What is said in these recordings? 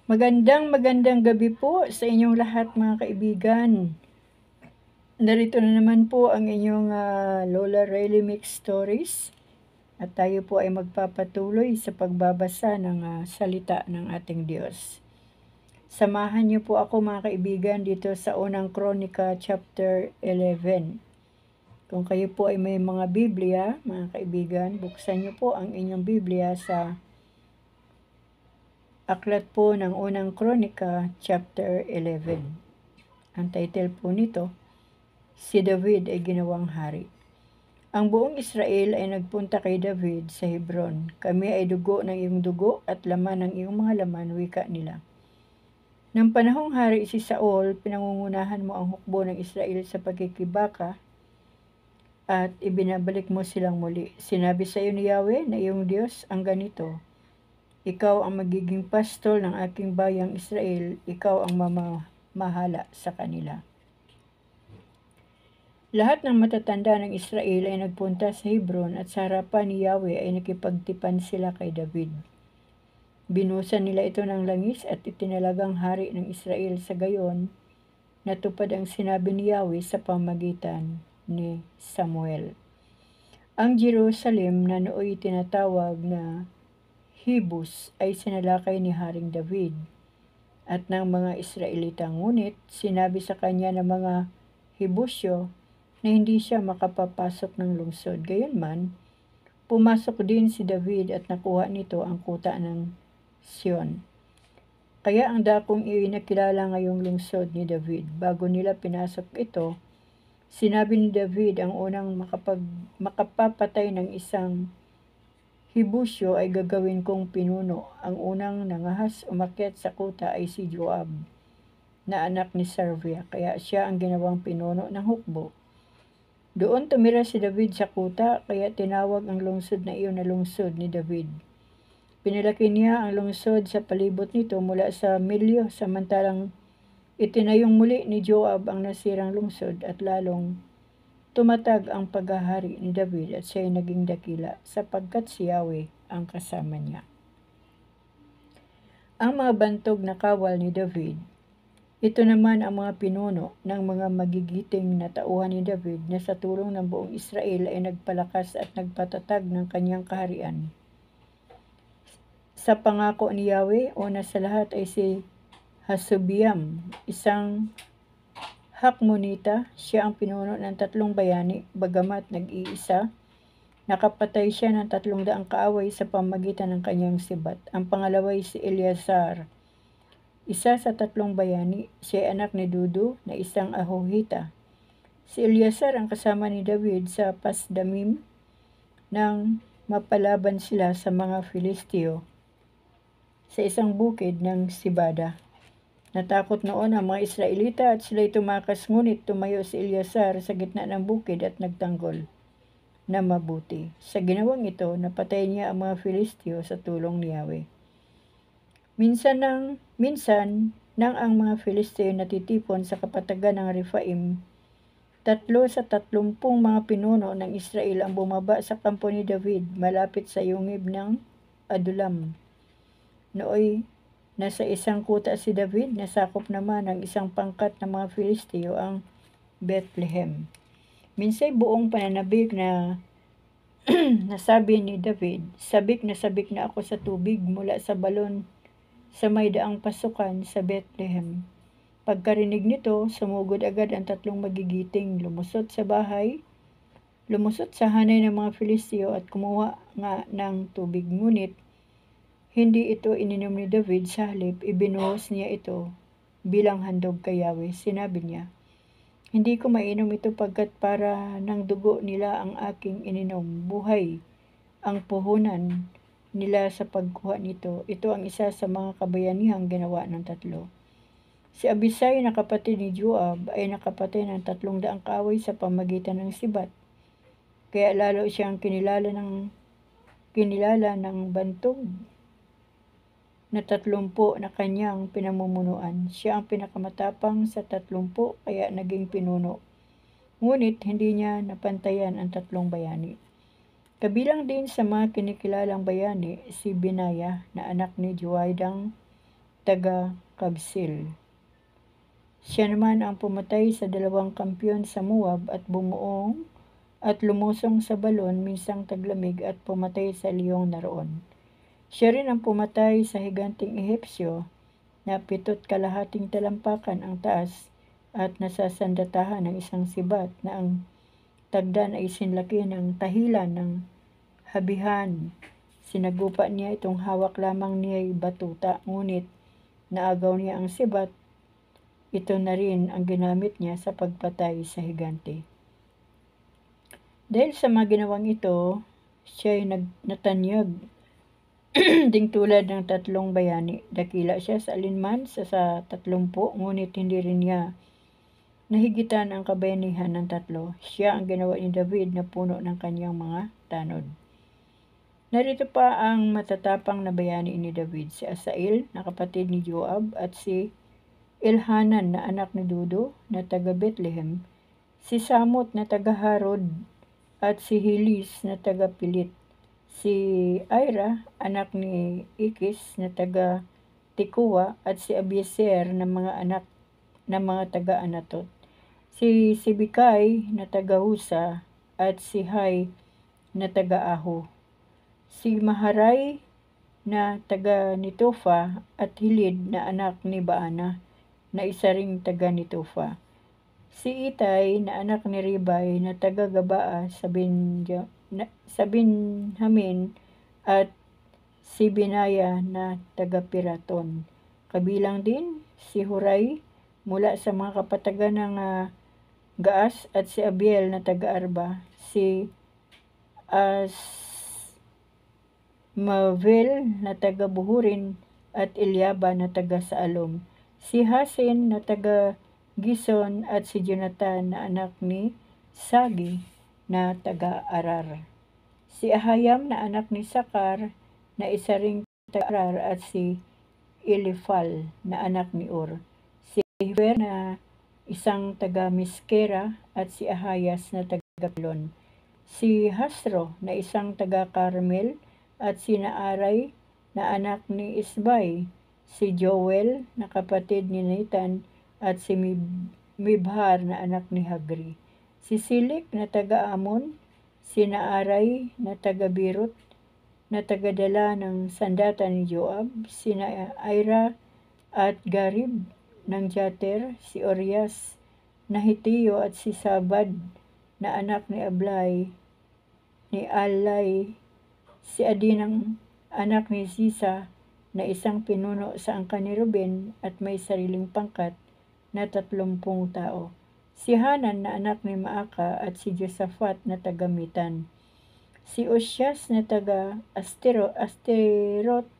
Magandang gabi po sa inyong lahat mga kaibigan. Narito na naman po ang inyong Lola Rayleigh Mix Stories at tayo po ay magpapatuloy sa pagbabasa ng salita ng ating Diyos. Samahan niyo po ako mga kaibigan dito sa unang Kronika chapter 11. Kung kayo po ay may mga Biblia, mga kaibigan, buksan niyo po ang inyong Biblia sa aklat po ng unang Kronika chapter 11. Ang title po nito, Si David ay ginawang hari. Ang buong Israel ay nagpunta kay David sa Hebron. Kami ay dugo ng iyong dugo at laman ng iyong mga laman, wika nila. Nang panahong hari si Saul, pinangungunahan mo ang hukbo ng Israel sa pagkikibaka at ibinabalik mo silang muli. Sinabi sa iyo ni Yahweh na iyong Diyos ang ganito, ikaw ang magiging pastol ng aking bayang Israel, ikaw ang mamahala sa kanila. Lahat ng matatanda ng Israel ay nagpunta sa Hebron at sa harapan ni Yahweh ay nakipagtipan sila kay David. Binusan nila ito ng langis at itinalagang hari ng Israel. Sa gayon, natupad ang sinabi ni Yahweh sa pamagitan ni Samuel. Ang Jerusalem na nooy tinatawag na Hibus ay sinalakay ni Haring David at ng mga Israelita. Ngunit sinabi sa kanya ng mga Hibusyo na hindi siya makapapasok ng lungsod. Gayunman, pumasok din si David at nakuha nito ang kuta ng Sion. Kaya ang dakong iyon nakilala ngayong lungsod ni David. Bago nila pinasok ito, sinabi ni David ang unang makapapatay ng isang Hibusyo ay gagawin kong pinuno. Ang unang nangahas umakyat sa kuta ay si Joab, na anak ni Sarvia, kaya siya ang ginawang pinuno ng hukbo. Doon tumira si David sa kuta, kaya tinawag ang lungsod na iyon na lungsod ni David. Pinalaki niya ang lungsod sa palibot nito mula sa milyo, samantalang itinayong muli ni Joab ang nasirang lungsod at lalong tumatag ang paghahari ni David at siya ay naging dakila sapagkat si Yahweh ang kasama niya. Ang mga bantog na kawal ni David, ito naman ang mga pinuno ng mga magigiting na tauhan ni David na sa tulong ng buong Israel ay nagpalakas at nagpatatag ng kanyang kaharian. Sa pangako ni Yahweh, una sa lahat ay si Hasubiam, isang Hakmonita. Siya ang pinuno ng 3 bayani, bagamat nag-iisa. Nakapatay siya ng 300 kaaway sa pamagitan ng kanyang sibat. Ang pangalawa ay si Eleazar, isa sa 3 bayani. Siya ay anak ni Dudu na isang Ahohita. Si Eleazar ang kasama ni David sa Pasdamim nang mapalaban sila sa mga Filisteo sa isang bukid ng Sibada. Natakot noon ang mga Israelita at sila'y tumakas, ngunit tumayo si Eleazar sa gitna ng bukid at nagtanggol na mabuti. Sa ginawang ito, napatay niya ang mga Filisteo sa tulong ni Yahweh. Minsan nang ang mga Filisteo natitipon sa kapatagan ng Rephaim, 3 sa 30 mga pinuno ng Israel ang bumaba sa kampo ni David malapit sa yungib ng Adulam. Nooy nasa isang kuta si David, nasakop naman ng isang pangkat ng mga Filisteo ang Bethlehem. Minsay buong pananabik na nasabi ni David, sabik na ako sa tubig mula sa balon sa may daang pasukan sa Bethlehem. Pagkarinig nito, sumugod agad ang 3 magigiting, lumusot sa hanay ng mga Filisteo at kumuha nga ng tubig. Ngunit hindi ito ininom ni David, sa halip ibinuhos niya ito bilang handog kay Yahweh. Sinabi niya, hindi ko mainom ito pagkat para ng dugo nila ang aking ininom. Buhay ang puhunan nila sa pagkuha nito. Ito ang isa sa mga kabayanihang ginawa ng 3. Si Abisai na kapatid ni Joab ay nakapatay ng 300 kaaway sa pamagitan ng sibat. Kaya lalo siyang kinilala ng bantog na 30 na kanyang pinamumunuan. Siya ang pinakamatapang sa 30, kaya naging pinuno. Ngunit hindi niya napantayan ang 3 bayani. Kabilang din sa mga kinikilalang bayani si Benaya na anak ni Joiadang taga Kabsil. Siya naman ang pumatay sa 2 kampyon sa Moab at bumuong at lumusong sa balon minsang taglamig at pumatay sa liyong naroon. Siya rin ang pumatay sa higanting Ehipsyo na 7 kalahating talampakan ang taas at nasasandatahan ng isang sibat na ang tagdan ay sinlaki ng tahilan ng habihan. Sinagupa niya itong hawak lamang niya'y batuta, ngunit naagaw niya ang sibat. Ito na rin ang ginamit niya sa pagpatay sa higante. Dahil sa mga ginawang ito, siya'y natanyag ding tulad ng 3 bayani. Dakila siya sa alinman sa 30, ngunit hindi rin niya nahigitan ang kabayanihan ng 3. Siya ang ginawa ni David na puno ng kanyang mga tanod. Narito pa ang matatapang na bayani ni David, si Asael na kapatid ni Joab at si Elhanan na anak ni Dodo na taga Bethlehem, si Samot na taga Harod at si Hilis na taga Pilit, si Ira anak ni Ikis na taga Tikuwa at si Abieser na mga anak na mga taga Anatot, si Sibikay na taga Husa at si Hay na taga Aho, si Maharay na taga Nitofa at Hilid na anak ni Baana na isa ring taga Nitofa, si Itay na anak ni Ribay na taga Gabaa sa Benjamin at si Binaya na taga Piraton. Kabilang din si Huray mula sa mga kapatagan ng Gaas at si Abiel na taga Arba, si Asmavel na taga Buhurin at Eliaba na taga Saalom, si Hasin na taga Gison at si Jonathan na anak ni Sagi na taga Arar, si Ahayam na anak ni Sakar na isa ring taga Arar at si Elifal na anak ni Ur, si Hefer na isang taga Miskera at si Ahayas na taga Pilon, si Hasro na isang taga Carmel at si Naaray na anak ni Isbay, si Joel na kapatid ni Nathan at si Mibhar na anak ni Hagri, si Silik na taga Amon, si Naaray na taga Birut na tagadala ng sandata ni Joab, si Ira at Garib ng Jater, si Orias na Hitiyo at si Sabad na anak ni Ablay ni Alay, si Adinang anak ni Sisa na isang pinuno sa angkan ni Ruben at may sariling pangkat na 30 tao, si Hanan na anak ni Maaka at si Josaphat na taga Mitan, si Osyas na taga Asterot,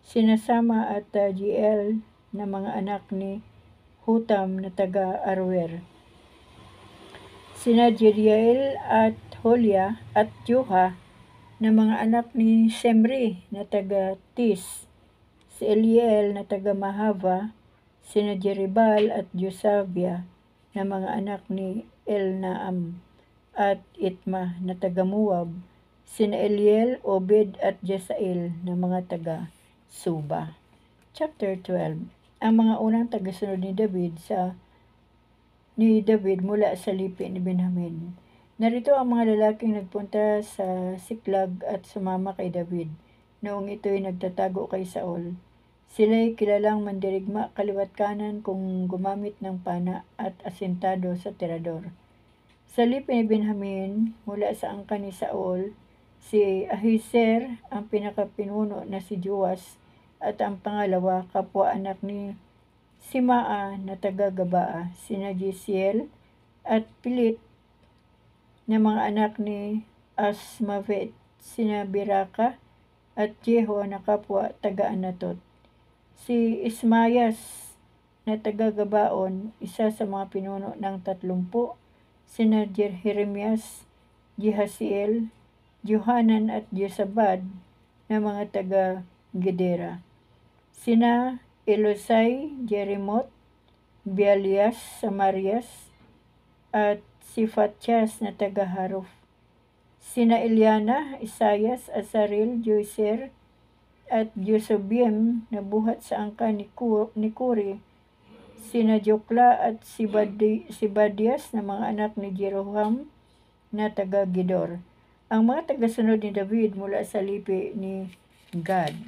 si Nasama at Jiel na mga anak ni Hutam na taga Arwer, sina Jediel at Holia at Juha na mga anak ni Semri na taga Tis, si Eliel na taga Mahava, sina Jeribal at Josavia na mga anak ni Elnaam at Itma na taga Moab, sina Eliel, Obed at Jesael na mga taga Suba. Chapter 12. Ang mga unang tagasunod ni David mula sa lipi ni Benjamin. Narito ang mga lalaking nagpunta sa Siklag at sumama kay David noong ito'y nagtatago kay Saul. Sila'y kilalang mandirigma kaliwat kanan kung gumamit ng pana at asintado sa tirador. Sa lipi ni Benjamin mula sa angkan ni Saul, si Ahiser ang pinakapinuno na si Joas at ang pangalawa kapwa anak ni Simaa na taga Gabaa, sina Jisiel at Pilit na mga anak ni Asmavet, sina Biraka at Jeho na kapwa taga Anatot, si Ismayas na taga Gabaon, isa sa mga pinuno ng 30, sina Jeremias, Jehasiel, Johanan at Josabad na mga taga Gedera, sina Elosai, Jeremot, Bealias, Samarias at si Fatsyas na taga Haruf, sina Eliana, Isayas, Asarel, Joyser at Josobim na buhat sa angkan ni Kuri, sina Jokla at Sibadias na mga anak ni Jeroham na taga Gidor. Ang mga tagasunod ni David mula sa lipi ni Gad.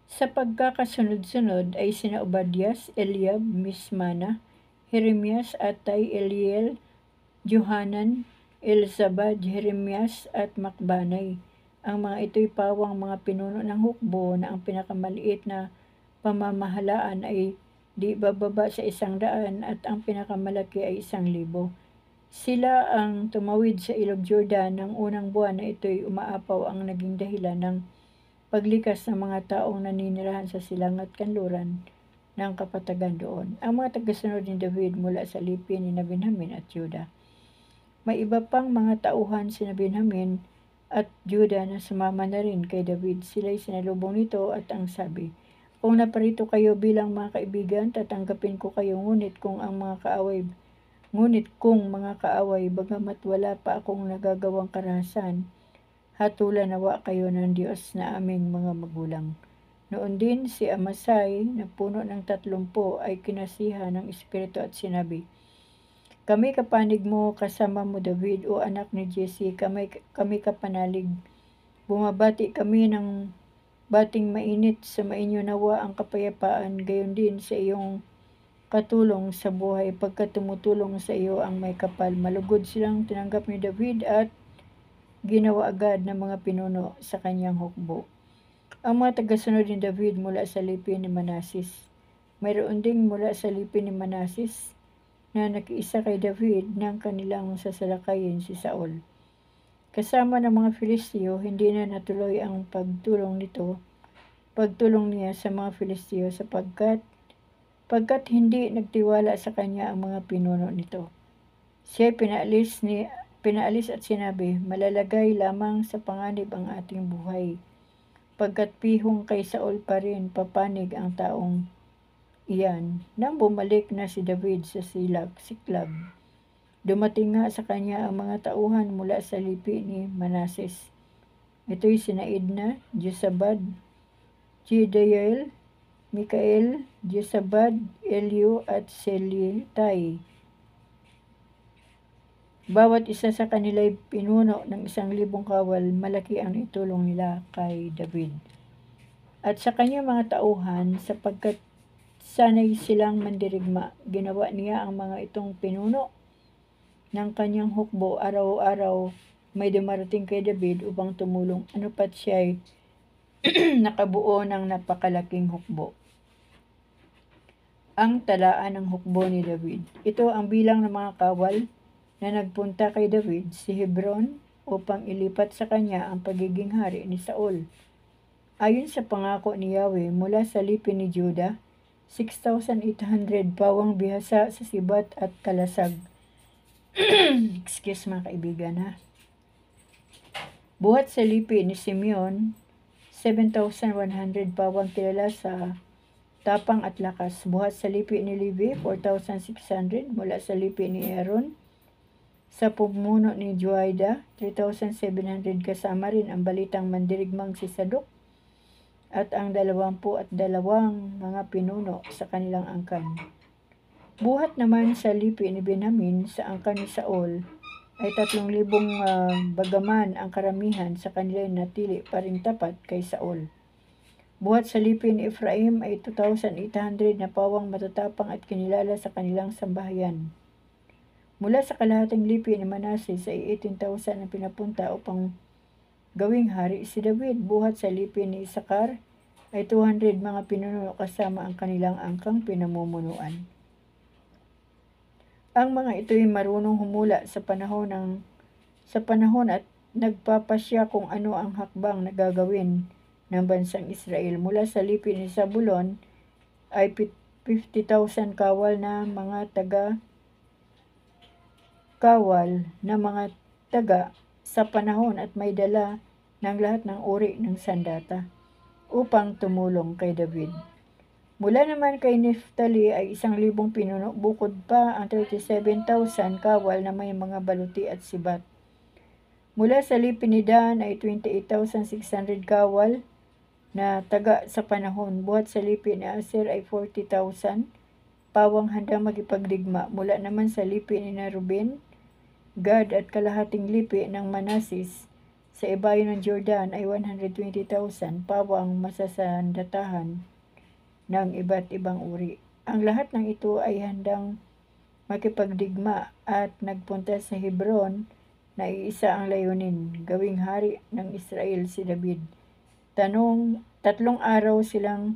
Sa pagkakasunod-sunod ay sina Obadias, Eliab, Mismana, Jeremias, Atay, Eliel, Johanan, Elzabad, Jeremias at Makbanay. Ang mga ito'y pawang mga pinuno ng hukbo na ang pinakamaliit na pamamahalaan ay di bababa sa 100 at ang pinakamalaki ay 1,000. Sila ang tumawid sa Ilog Jordan ng unang buwan na ito'y umaapaw ang naging dahilan ng paglikas ng mga taong naninirahan sa silang at kanluran ng kapatagan doon. Ang mga tagasunod ni David mula sa lipi ni Benjamin at Juda. May iba pang mga tauhan sina Benjamin at Juda na sumama na rin kay David. Sila'y sinalubong nito at ang sabi, "Kung naparito kayo bilang mga kaibigan, tatanggapin ko kayo, ngunit kung mga kaaway, bagamat wala pa akong nagagawang karahasan, hatulan nawa kayo ng Diyos na aming mga magulang." Noon din si Amasai na puno ng 30 ay kinasihan ng Espiritu at sinabi, "Kami kapanig mo, kasama mo David, o anak ni Jesse, kami kapanalig. Bumabati kami ng bating mainit, sa mainyo nawa ang kapayapaan, gayon din sa iyong katulong sa buhay, pagkat tumutulong sa iyo ang may kapal." Malugod silang tinanggap ni David at ginawa agad ng mga pinuno sa kanyang hukbo. Ang mga tagasunod ni David mula sa lipi ni Manasis. Mayroon ding mula sa lipi ni Manasis na nakiisa kay David ng kanilang sasalakayin si Saul. Kasama ng mga Filisteo, hindi na natuloy ang pagtulong niya sa mga Filisteo pagkat hindi nagtiwala sa kanya ang mga pinuno nito. Siya pinaalis at sinabi, "Malalagay lamang sa panganib ang ating buhay, pagkat pihong kay Saul pa rin papanig ang taong iyan." Nang bumalik na si David sa Siklag, dumating nga sa kanya ang mga tauhan mula sa lipi ni Manases. Ito'y sina Idna, Josabad, Jediael, Mikael, Josabad, Elio at Selitai. Bawat isa sa kanila'y pinuno ng 1,000 kawal. Malaki ang itulong nila kay David at sa kanyang mga tauhan, sapagkat sanay silang mandirigma. Ginawa niya ang mga itong pinuno ng kanyang hukbo. Araw-araw may dumarating kay David upang tumulong, ano pat siya'y nakabuo ng napakalaking hukbo. Ang talaan ng hukbo ni David. Ito ang bilang ng mga kawal na nagpunta kay David sa Hebron upang ilipat sa kanya ang pagiging hari ni Saul. Ayon sa pangako ni Yahweh, mula sa lipi ni Juda, 6,800 pawang bihasa sa sibat at kalasag. Excuse mga kaibigan ha. Buhat sa lipi ni Simeon, 7,100 pawang kilala sa tapang at lakas. Buhat sa lipi ni Levi, 4,600 mula sa lipi ni Aaron. Sa pumuno ni Joiada, 3,700 kasama rin ang balitang mandirigmang si Sadok at ang 22 mga pinuno sa kanilang angkan. Buhat naman sa lipi ni Benjamin sa angkan ni Saul ay 3,000 bagaman ang karamihan sa kanila natili pa ring tapat kay Saul. Buhat sa lipi ni Ephraim ay 2,800 na pawang matatapang at kinilala sa kanilang sambahayan. Mula sa kalahating lipi ni Manases ay 18,000 ang pinapunta upang gawing hari si David. Buhat sa lipi ni Isakar ay 200 mga pinuno kasama ang kanilang angkang pinamumunuan. Ang mga ito'y marunong humula sa panahon at nagpapasya kung ano ang hakbang na gagawin ng bansang Israel. Mula sa lipi ni Zabulon ay 50,000 kawal na mga taga sa panahon at may dala ng lahat ng uri ng sandata upang tumulong kay David. Mula naman kay Neftali ay 1,000 pinuno, bukod pa ang 37,000 kawal na may mga baluti at sibat. Mula sa lipin ni Dan ay 28,600 kawal na taga sa panahon. Buhat sa lipin ni Aser ay 40,000 pawang handang magipagdigma. Mula naman sa lipin ni Ruben, Gad at kalahating lipi ng Manasis sa ibayo ng Jordan ay 120,000 pawang masasandatahan ng iba't ibang uri. Ang lahat ng ito ay handang makipagdigma at nagpunta sa Hebron na iisa ang layunin, gawing hari ng Israel si David. Tatlong araw silang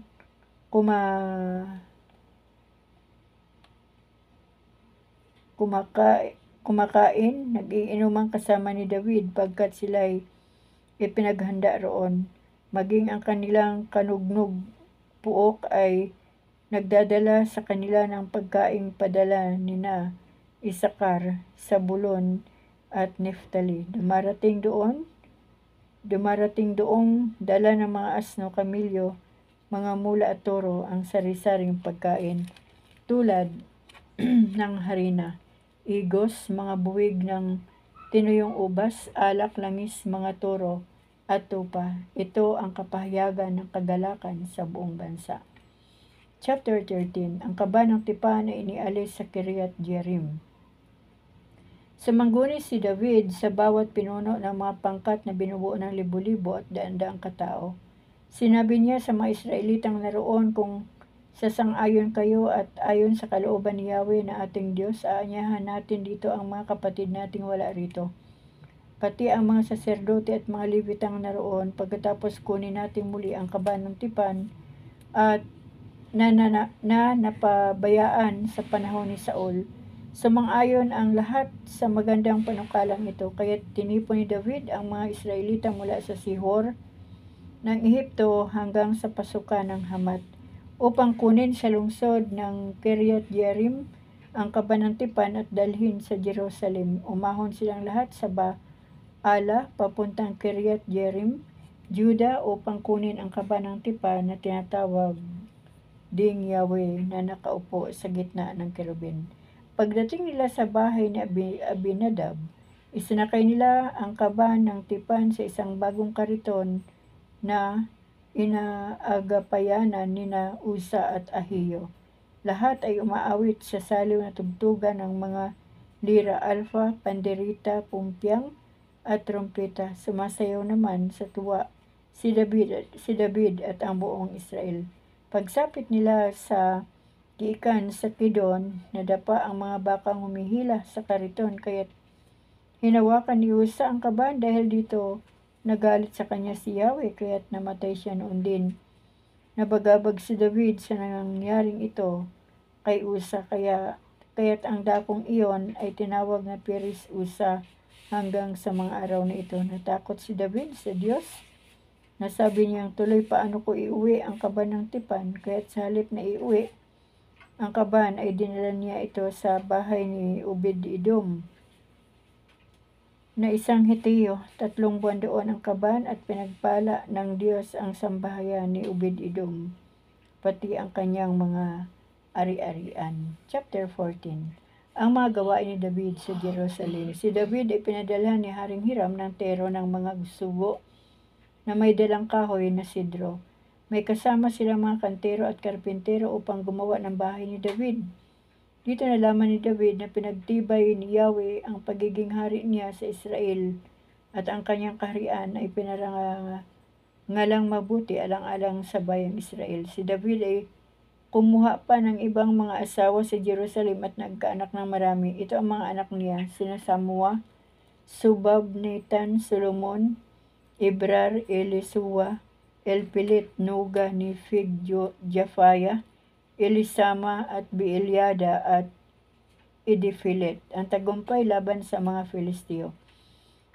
kumakain, nag-iinuman kasama ni David pagkat sila'y ipinaghanda roon. Maging ang kanilang kanugnog puok ay nagdadala sa kanila ng pagkaing padala nina Isakar, Sabulon at Neftali. Dumarating doong dala ng mga asno, kamilyo, mga mula at toro ang sari-saring pagkain tulad ng harina, igos, mga buwig ng tinuyong ubas, alak, langis, mga toro, at tupa. Ito ang kapahayagan ng kagalakan sa buong bansa. Chapter 13. Ang kaba ng tipan ay inialis sa Kiriath Jearim. Sumangguni si David sa bawat pinuno ng mga pangkat na binubuo ng libo-libo at daan-daang katao. Sinabi niya sa mga Israelitang naroon, kung sasang-ayon kayo at ayon sa kalooban ni Yahweh na ating Diyos, aanyahan natin dito ang mga kapatid nating wala rito, pati ang mga saserdote at mga Levitang naroon, pagkatapos kunin natin muli ang kaba ng tipan at na napabayaan sa panahon ni Saul. Sumang-ayon ang lahat sa magandang panukalang ito, kaya't tinipon ni David ang mga Israelita mula sa Sihor ng Ehipto hanggang sa pasukan ng Hamat, upang kunin sa lungsod ng Kiriath Jearim ang kaba ng tipan at dalhin sa Jerusalem. Umahon silang lahat sa Baala papuntang Kiriath Jearim, Juda, upang kunin ang kaba ng tipan na tinatawag ding Yahweh na nakaupo sa gitna ng kerubin. Pagdating nila sa bahay ni Abinadab, isinakay nila ang kaba ng tipan sa isang bagong kariton na inaagapayanan nina Usa at Ahiyo. Lahat ay umaawit sa saliw na tugtugan ng mga lira, alfa, panderita, pumpyang at trompeta. Sumasayaw naman sa tuwa si David at ang buong Israel. Pagsapit nila sa gikan sa Kidon, nadapa ang mga bakang humihila sa kariton, kaya't hinawakan ni Usa ang kaban. Dahil dito nagalit sa kanya si Yahweh, kaya't namatay siya noon din. Nabagabag si David sa nangyaring ito kay Usa, kaya't ang dakong iyon ay tinawag na Peres Usa hanggang sa mga araw na ito. Natakot si David sa Diyos. Nasabi niyang, tuloy paano ko iuwi ang kaban ng tipan, kaya't sa halip na iuwi ang kaban ay dinala niya ito sa bahay ni Obed-Edom na isang Hetiyo. 3 buwan doon ang kaban at pinagpala ng Diyos ang sambahayan ni Obed-Edom, pati ang kanyang mga ari-arian. Chapter 14. Ang mga gawain ni David sa Jerusalem. Si David ay pinadala ni Haring Hiram ng Tero ng mga sugo na may dalang kahoy na sidro. May kasama silang mga kantero at karpintero upang gumawa ng bahay ni David. Dito nalaman ni David na pinagtibay ni Yahweh ang pagiging hari niya sa Israel at ang kanyang kaharian ay pinarangalang mabuti alang-alang sa bayang Israel. Si David ay kumuha pa ng ibang mga asawa sa Jerusalem at nagkaanak ng marami. Ito ang mga anak niya, sina Samua, Subab, Nathan, Solomon, Ibrar, Elisua, Elpilet, Noga, Nifig, Jafaya, Elisama at Beeliada at Edifilet, ang tagumpay laban sa mga Filisteo.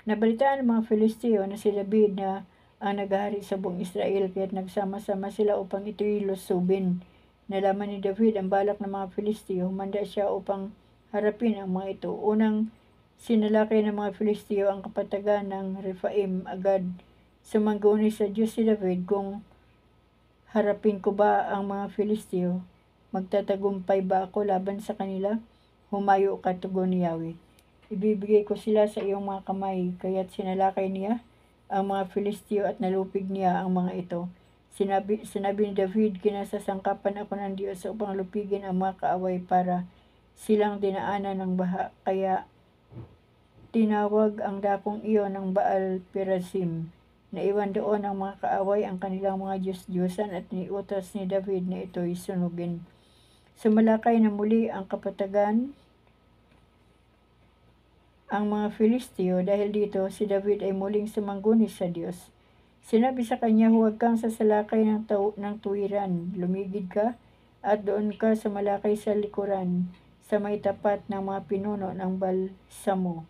Nabalitaan ng mga Filisteo na si David na ang naghahari sa buong Israel, kaya't nagsama-sama sila upang ito'y lusubin. Nalaman ni David ang balak ng mga Filisteo, humanda siya upang harapin ang mga ito. Unang sinalakay ng mga Filisteo ang kapatagan ng Rephaim. Agad sumangguni sa Diyos si David, kung harapin ko ba ang mga Filisteo? Magtatagumpay ba ako laban sa kanila? Humayo ka, tugon ni Yahweh. ibibigay ko sila sa iyong mga kamay. Kaya't sinalakay niya ang mga Filisteo at nalupig niya ang mga ito. Sinabi ni David, kinasasangkapan ako ng Diyos upang lupigin ang mga kaaway para silang dinaanan ng baha. Kaya tinawag ang dakong iyon ng Baal Perazim. Naiwan doon ang mga kaaway ang kanilang mga Diyos-Diyosan at niutos ni David na ito'y sunugin. Sumalakay na muli ang kapatagan ang mga Filisteo. Dahil dito, si David ay muling sumangguni sa Diyos. Sinabi sa kanya, huwag kang sasalakay ng tuwiran. Lumigid ka at doon ka sumalakay sa likuran, sa may tapat ng mga pinuno ng balsamo.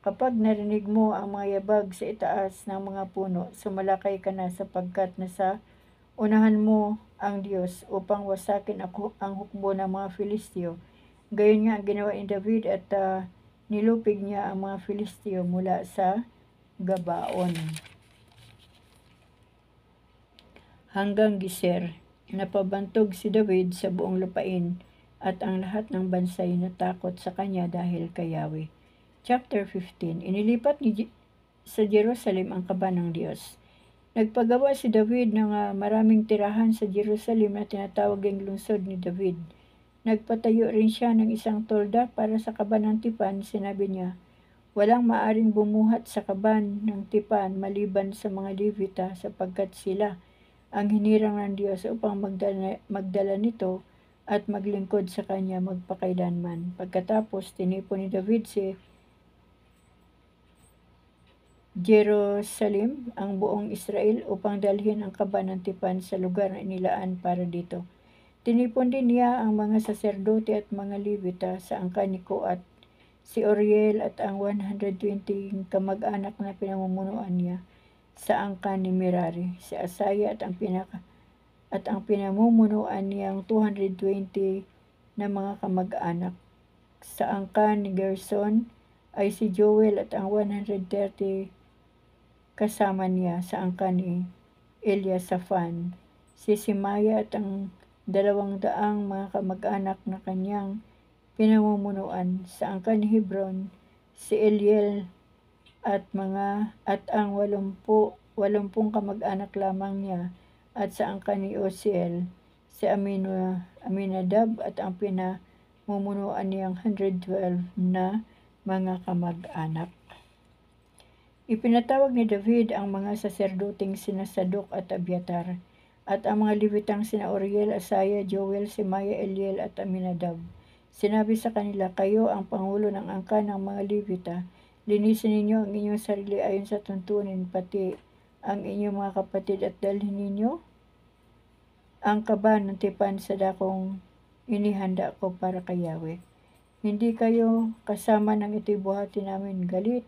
Kapag narinig mo ang mga yabag sa itaas ng mga puno, sumalakay ka na sapagkat nasa unahan mo ang Diyos upang wasakin ang hukbo ng mga Filisteo. Gayon nga ang ginawa ni David at nilupig niya ang mga Filisteo mula sa Gabaon hanggang Geser. Napabantog si David sa buong lupain at ang lahat ng bansay natakot sa kanya dahil kay Yahweh. Chapter 15. Inilipat sa Jerusalem ang kaba ng Diyos. Nagpagawa si David ng maraming tirahan sa Jerusalem na tinatawag ang lungsod ni David. Nagpatayo rin siya ng isang tolda para sa kaba ng tipan. Sinabi niya, walang maaring bumuhat sa kaban ng tipan maliban sa mga Levita sapagkat sila ang hinirang ng Diyos upang magdala nito at maglingkod sa kanya magpakailanman. Pagkatapos, tinipon ni David si Jerusalem, ang buong Israel, upang dalhin ang kaba ng tipan sa lugar na inilaan para dito. Tinipon din niya ang mga saserdote at mga Levita sa angkan ni Coat, si Uriel at ang 120 kamag-anak na pinamumunuan niya sa angkan ni Merari, si Asaya at ang pinamumunuan niyang 220 na mga kamag-anak. Sa angkan ni Gerson ay si Joel at ang 130 kasama niya. Sa angkan ni Eliasaphan, si Simaya at ang 200 mga kamag-anak na kanyang pinamumunuan. Sa angkan ni Hebron, si Eliel at ang 80 kamag-anak lamang niya. At sa angkan ni Osiel, si Aminadab at ang pinamumunuan niyang 112 na mga kamag-anak. Ipinatawag ni David ang mga saserdoteng sina Sadok at Abiatar at ang mga Levitang sina Uriel, Asaya, Joel, Simaya, Eliel at Aminadab. Sinabi sa kanila, kayo ang pangulo ng angkan ng mga Levita. Linisin ninyo ang inyong sarili ayon sa tuntunin, pati ang inyong mga kapatid, at dalhin ninyo ang kaba ng tipan sa dakong inihanda ko para kay Yahweh. Hindi kayo kasama ng ito'y buhati namin galit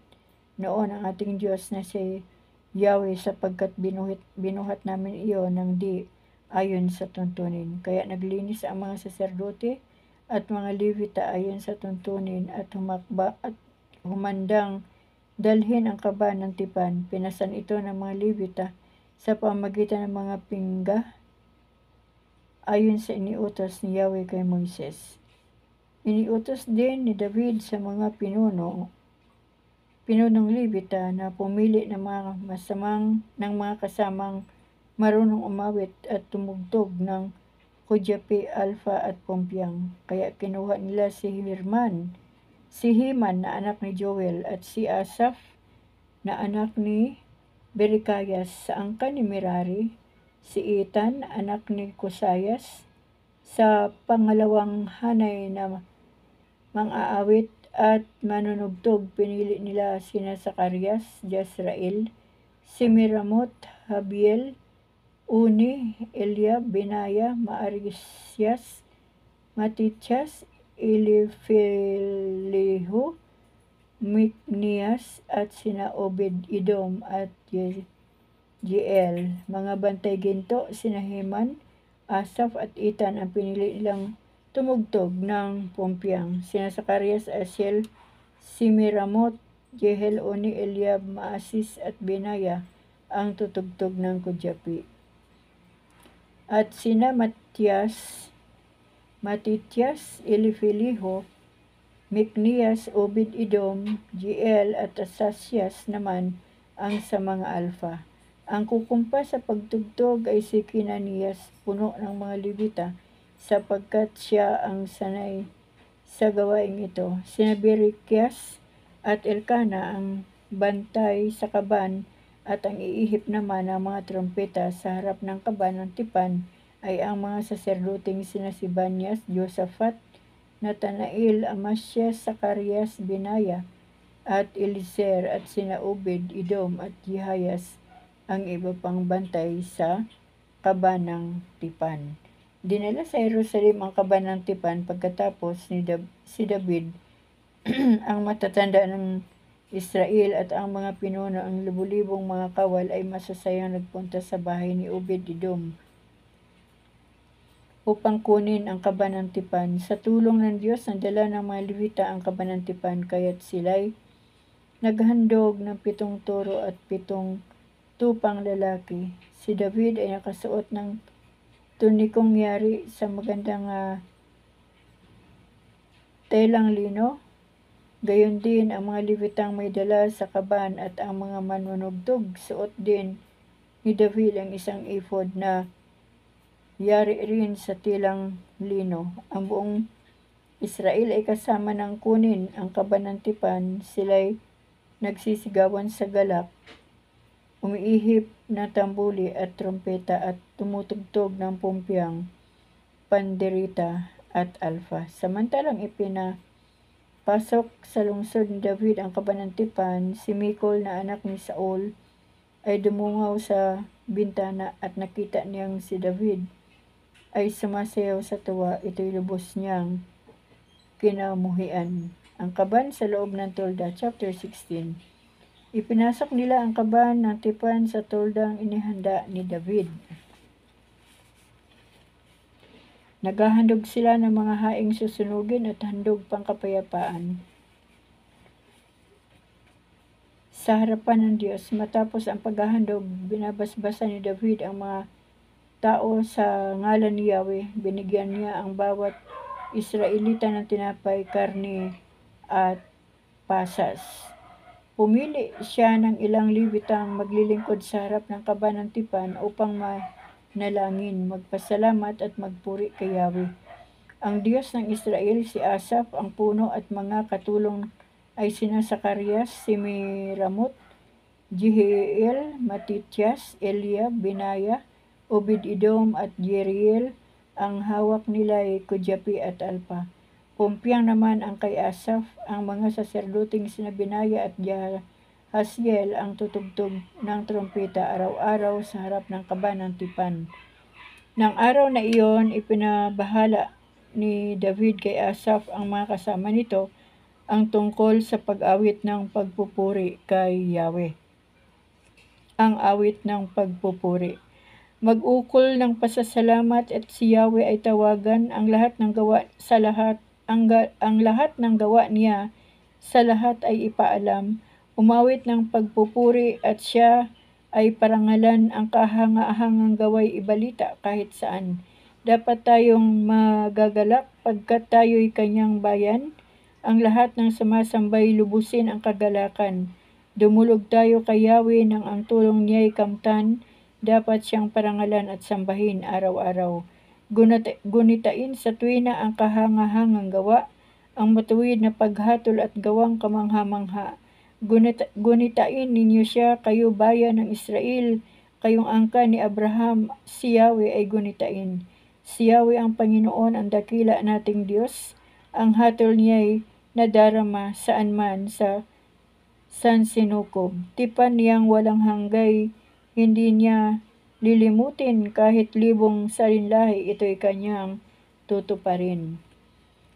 noon ang ating Diyos na si Yahweh sapagkat binuhat namin iyon ng di ayon sa tuntunin. Kaya naglinis ang mga saserdote at mga Levita ayon sa tuntunin at humakba at humandang dalhin ang kaba ng tipan. Pinasan ito ng mga Levita sa pamagitan ng mga pingga ayon sa iniutos ni Yahweh kay Moises. Iniutos din ni David sa mga pinunong Levita na pumili ng mga kasamang marunong umawit at tumugtog ng kudyapi, alfa at pompiang. Kaya kinuha nila si Heman na anak ni Joel at si Asaph na anak ni Berikayas. Sa angkan ni Merari, si Etan anak ni Kusayas. Sa pangalawang hanay na mang-aawit at manunugtog, pinili nila sina Zacarias, Jezrael, Semiramot, Habiel, Uni, Eliab, Benaya, Maarisyas, Matitias, Elifelehu, Miknias at sina Obed-Edom at Jeiel. Mga bantay ginto, sina Heman, Asaph at Etan ang pinili nilang tumugtog ng pompiang. Sina Zacarias, Asiel, Semiramot, Jehel, Uni, Eliab, Maasis at Benaya ang tutugtog ng kudyapi. At sina Matitias, Elifelehu, Miknias, Obed-Edom, Jeiel at Asasyas naman ang sa mga alfa. Ang kukumpa sa pagtugtog ay si Kinanias, puno ng mga Levita, sapagkat siya ang sanay sa gawaing ito. Sina Berekias at Elkana ang bantay sa kaban, at ang iihip naman ng mga trompeta sa harap ng kaban ng tipan ay ang mga saserdoteng sina Sibanias, Josaphat, Natanael, Amasyas, Sakarias, Benaya, at Eliezer, at sina Obed, Edom at Jehayas ang iba pang bantay sa kaban ng tipan. Dinala sa Jerusalem ang kaban ng tipan pagkatapos si David ang matatanda ng Israel at ang mga pinuno ang libu-libong mga kawal ay masasayang nagpunta sa bahay ni Obed-Edom upang kunin ang kaban ng tipan. Sa tulong ng Diyos, nandala ng mga Levita ang kaban ng tipan, kaya't sila'y naghandog ng 7 toro at 7 tupang lalaki. Si David ay nakasuot ng tunikong yari sa magandang telang lino. Gayon din ang mga Levitang may dala sa kaban at ang mga manunugtog. Suot din ni David ang isang ephod na yari rin sa tilang lino. Ang buong Israel ay kasama ng kunin ang kaban ng tipan. Sila'y nagsisigawan sa galak, umiihip ng tambuli at trompeta at tumutugtog ng pumpyang, pandereta at alfa. Samantalang ipinapasok sa lungsod ni David ang kaban ng tipan, si Mikol na anak ni Saul ay dumungaw sa bintana at nakita niyang si David ay sumasayaw sa tuwa. Ito'y lubos niyang kinamuhian. Ang kaban sa loob ng tolda, chapter 16. Ipinasok nila ang kaban ng tipan sa toldang inihanda ni David. Naghahandog sila ng mga haing susunugin at handog pangkapayapaan sa harapan ng Diyos. Matapos ang paghahandog, binabasbasa ni David ang mga tao sa ngalan ni Yahweh. Binigyan niya ang bawat Israelita ng tinapay, karne at pasas. Pumili siya ng ilang Levitang maglilingkod sa harap ng kaban ng tipan upang manalangin, magpasalamat at magpuri kay Yahweh, ang Diyos ng Israel. Si Asaph ang puno at mga katulong ay sina Sakarias, Semiramot, Jehiel, Matitias, Eliab, Benaya, Obed-Edom at Jeriel. Ang hawak nila ay Kudyapi at Alpa. Pumpyang naman ang kay Asaph. Ang mga saserdoteng sina Benaya at Jahasiel ang tutugtog ng trompeta araw-araw sa harap ng kaban ng tipan. Nang araw na iyon, ipinabahala ni David kay Asaph ang mga kasama nito ang tungkol sa pag-awit ng pagpupuri kay Yahweh. Ang awit ng pagpupuri. Mag-ukol ng pasasalamat at si Yahweh ay tawagan. Ang lahat ng gawa niya sa lahat ay ipaalam. Umawit ng pagpupuri at siya ay parangalan. Ang kahanga-hangang gaway ibalita kahit saan. Dapat tayong magagalak pagkat tayo'y kanyang bayan. Ang lahat ng sumasambay lubusin ang kagalakan. Dumulog tayo kay Yahweh nang ang tulong niya'y kamtan. Dapat siyang parangalan at sambahin araw-araw. Gunitain sa tuwina ang kahanga-hangang gawa, ang matuwid na paghatol at gawang kamangha-mangha. Gunitain ninyo siya, kayo bayan ng Israel, kayong angkan ni Abraham. Si Yahweh ay gunitain. Si Yahweh ang Panginoon, ang dakila nating Diyos. Ang hatol niya'y nadarama saan man sa sansinukob. Tipan niyang walang hanggay, hindi niya lilimutin kahit libong salinlahi, ito'y kanyang tutuparin.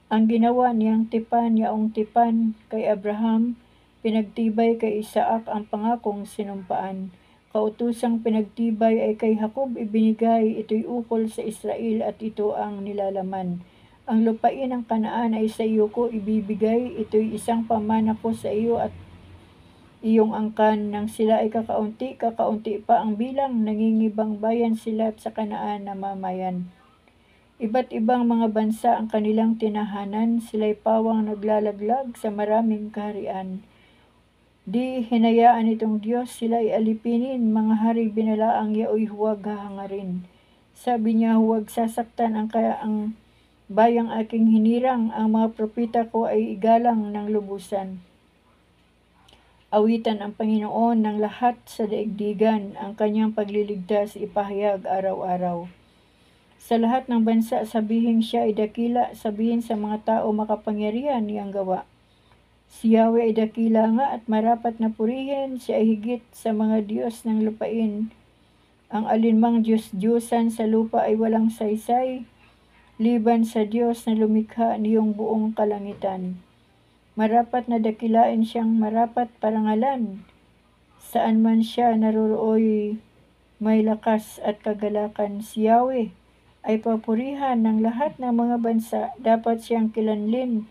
Ang ginawa niyang tipan, yaong tipan kay Abraham, pinagtibay kay Isaac ang pangakong sinumpaan. Kautusang pinagtibay ay kay Jacob ibinigay, ito'y ukol sa Israel at ito ang nilalaman. Ang lupain ng Kanaan ay sa iyo ko ibibigay, ito'y isang pamana ko sa iyo at iyong angkan. Nang sila ay kakaunti pa ang bilang, nangingibang bayan sila at sa Kanaan namamayan. Iba't ibang mga bansa ang kanilang tinahanan, sila'y pawang naglalaglag sa maraming kaharian. Di hinayaan itong Diyos sila'y alipinin, mga hari binalaang yaoy huwag hahangarin. Sabi niya, huwag sasaktan ang bayang aking hinirang, ang mga propeta ko ay igalang ng lubusan. Awitan ang Panginoon ng lahat sa daigdigan, ang kanyang pagliligtas ipahayag araw-araw. Sa lahat ng bansa sabihin siya ay dakila, sabihin sa mga tao makapangyarihan niyang gawa. Si Yahweh ay dakila nga at marapat na purihin, siya ay higit sa mga Diyos ng lupain. Ang alinmang Diyos-Diyosan sa lupa ay walang saysay, liban sa Diyos na lumikha niyong buong kalangitan. Marapat na dakilain siyang marapat parangalan. Saan man siya narorooy may lakas at kagalakan. Si Yahweh ay papurihan ng lahat ng mga bansa. Dapat siyang kilalanin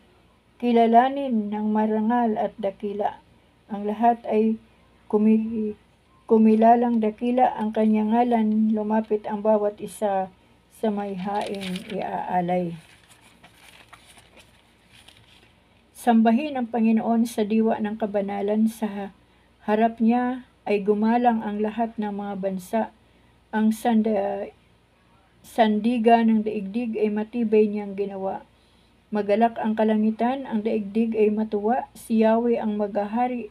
ng marangal at dakila. Ang lahat ay kumilalang dakila ang kanyang ngalan. Lumapit ang bawat isa sa may haing iaalay. Sambahin ang Panginoon sa diwa ng kabanalan, sa harap niya ay gumalang ang lahat ng mga bansa. Ang sandiga ng daigdig ay matibay niyang ginawa. Magalak ang kalangitan, ang daigdig ay matuwa. Si Yahweh ang maghahari.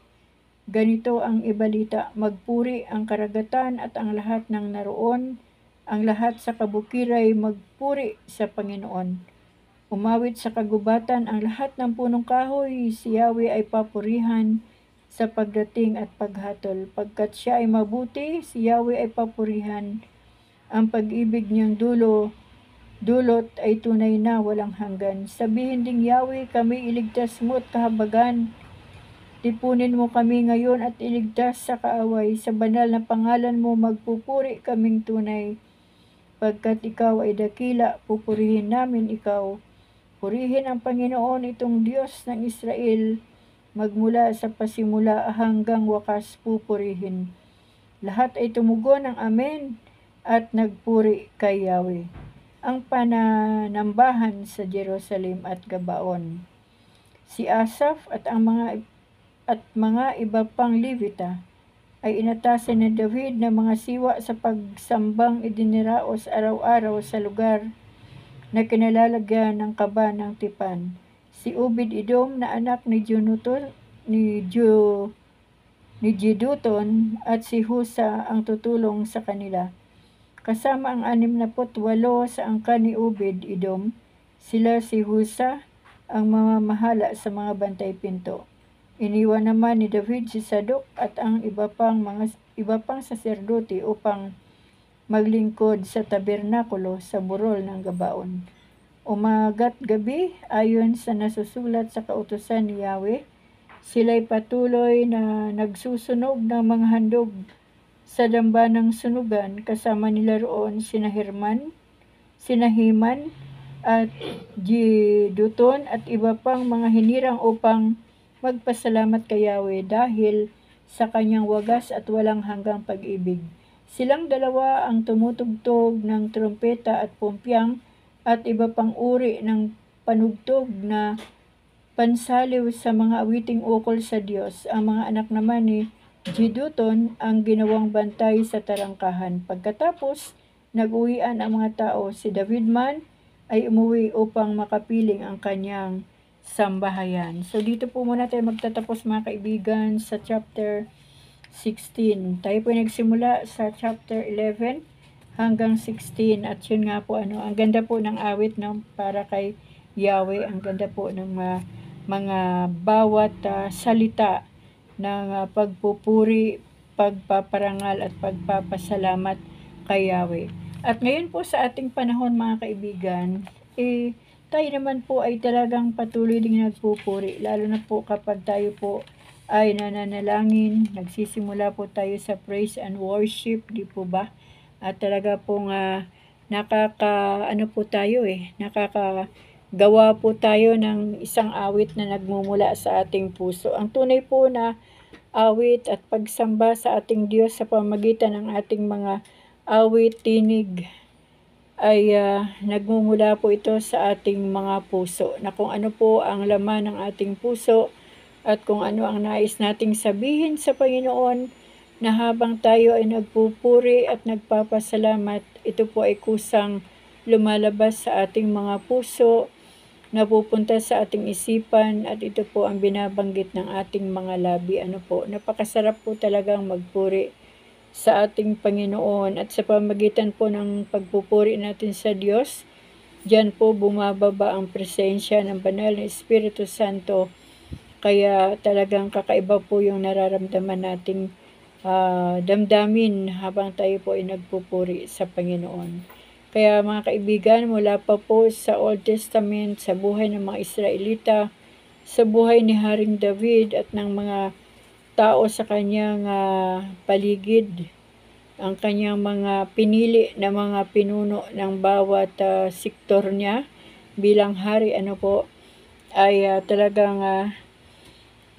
Ganito ang ibalita, magpuri ang karagatan at ang lahat ng naroon. Ang lahat sa kabukiray magpuri sa Panginoon. Umawit sa kagubatan ang lahat ng punong kahoy, si Yahweh ay papurihan sa pagdating at paghatol. Pagkat siya ay mabuti, si Yahweh ay papurihan. Ang pag-ibig niyang dulot ay tunay na walang hanggan. Sabihin ding Yahweh, kami iligtas mo at kahabagan. Tipunin mo kami ngayon at iligtas sa kaaway. Sa banal na pangalan mo magpupuri kaming tunay. Pagkat ikaw ay dakila, pupurihin namin ikaw. Purihin ang Panginoon, itong Diyos ng Israel, magmula sa pasimula hanggang wakas pupurihin. Lahat ay tumugon ng Amen at nagpuri kay Yahweh. Ang pananambahan sa Jerusalem at Gabaon. Si Asaph at mga iba pang Levita ay inatasan ni David ng mga siwa sa pagsambang idiniraos araw-araw sa lugar na kinalalagyan ng kaba ng tipan. Si Obed-Edom na anak ni Jeduthun at si Husa ang tutulong sa kanila. Kasama ang 68 sa angkan ni Obed-Edom, sila si Husa ang mamamahala sa mga bantay pinto. Iniwan naman ni David si Sadok at ang iba pang saserdote upang maglingkod sa tabernakulo sa burol ng Gabaon. Umaga't gabi, ayon sa nasusulat sa kautusan ni Yahweh, sila'y patuloy na nagsusunog ng mga handog sa dambanang sunugan, kasama nila roon sina Heman at Jeduthun at iba pang mga hinirang upang magpasalamat kay Yahweh dahil sa kanyang wagas at walang hanggang pag-ibig. Silang dalawa ang tumutugtog ng trompeta at pumpyang at iba pang uri ng panugtog na pansaliw sa mga awiting ukol sa Diyos. Ang mga anak naman ni Jeduthun ang ginawang bantay sa tarangkahan. Pagkatapos, nag-uwian ang mga tao. Si David man ay umuwi upang makapiling ang kanyang sambahayan. So dito po muna tayo magtatapos mga kaibigan sa chapter 16. Tayo po nagsimula sa chapter 11 hanggang 16 at yun nga po ang ganda po ng awit para kay Yahweh, ang ganda po ng mga bawat salita ng pagpupuri, pagpaparangal at pagpapasalamat kay Yahweh. At ngayon po sa ating panahon mga kaibigan, tayo naman po ay talagang patuloy din nagpupuri, lalo na po kapag tayo po ay nananalangin, nagsisimula po tayo sa praise and worship, di po ba? At talaga pong nakakagawa po tayo ng isang awit na nagmumula sa ating puso. Ang tunay po na awit at pagsamba sa ating Diyos sa pamamagitan ng ating mga awit, tinig, ay nagmumula po ito sa ating mga puso, na kung ano po ang laman ng ating puso at kung ano ang nais nating sabihin sa Panginoon, na habang tayo ay nagpupuri at nagpapasalamat, ito po ay kusang lumalabas sa ating mga puso, napupunta sa ating isipan, at ito po ang binabanggit ng ating mga labi. Napakasarap po talagang magpuri sa ating Panginoon, at sa pamagitan po ng pagpupuri natin sa Diyos, diyan po bumababa ang presensya ng banal na Espiritu Santo. Kaya talagang kakaiba po yung nararamdaman nating damdamin habang tayo po ay nagpupuri sa Panginoon. Kaya mga kaibigan, mula pa po sa Old Testament, sa buhay ng mga Israelita, sa buhay ni Haring David at ng mga tao sa kanyang paligid, ang kanyang mga pinili na mga pinuno ng bawat sektor niya bilang hari, ay talagang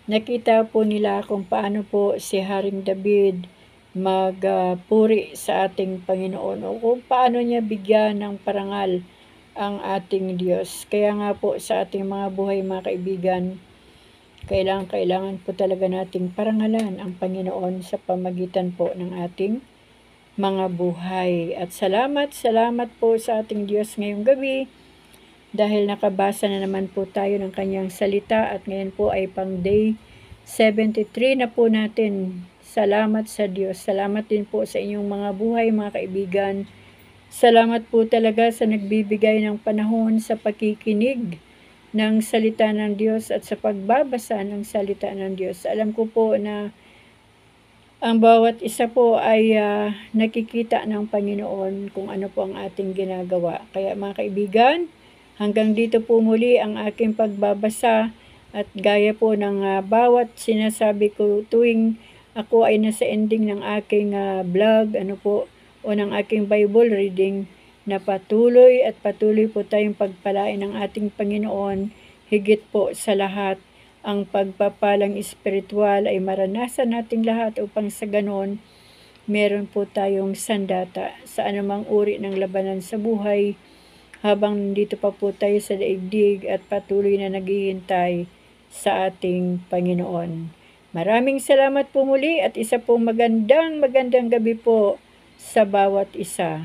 nakita po nila kung paano po si Haring David magpuri sa ating Panginoon, o kung paano niya bigyan ng parangal ang ating Diyos. Kaya nga po sa ating mga buhay, mga kaibigan, kailangan po talaga nating parangalan ang Panginoon sa pamagitan po ng ating mga buhay. At salamat po sa ating Diyos ngayong gabi, dahil nakabasa na naman po tayo ng kanyang salita, at ngayon po ay pang day 73 na po natin. Salamat sa Diyos. Salamat din po sa inyong mga buhay, mga kaibigan. Salamat po talaga sa nagbibigay ng panahon sa pakikinig ng salita ng Diyos at sa pagbabasa ng salita ng Diyos. Alam ko po na ang bawat isa po ay nakikita ng Panginoon kung ano po ang ating ginagawa. Kaya mga kaibigan, hanggang dito po muli ang aking pagbabasa, at gaya po ng bawat sinasabi ko tuwing ako ay nasa ending ng aking vlog, o ng aking Bible reading, na patuloy po tayong pagpalain ng ating Panginoon. Higit po sa lahat, ang pagpapalang espiritual ay maranasan nating lahat, upang sa ganon, meron po tayong sandata sa anumang uri ng labanan sa buhay, habang nandito pa po tayo sa daigdig at patuloy na naghihintay sa ating Panginoon. Maraming salamat po muli, at isa pong magandang gabi po sa bawat isa.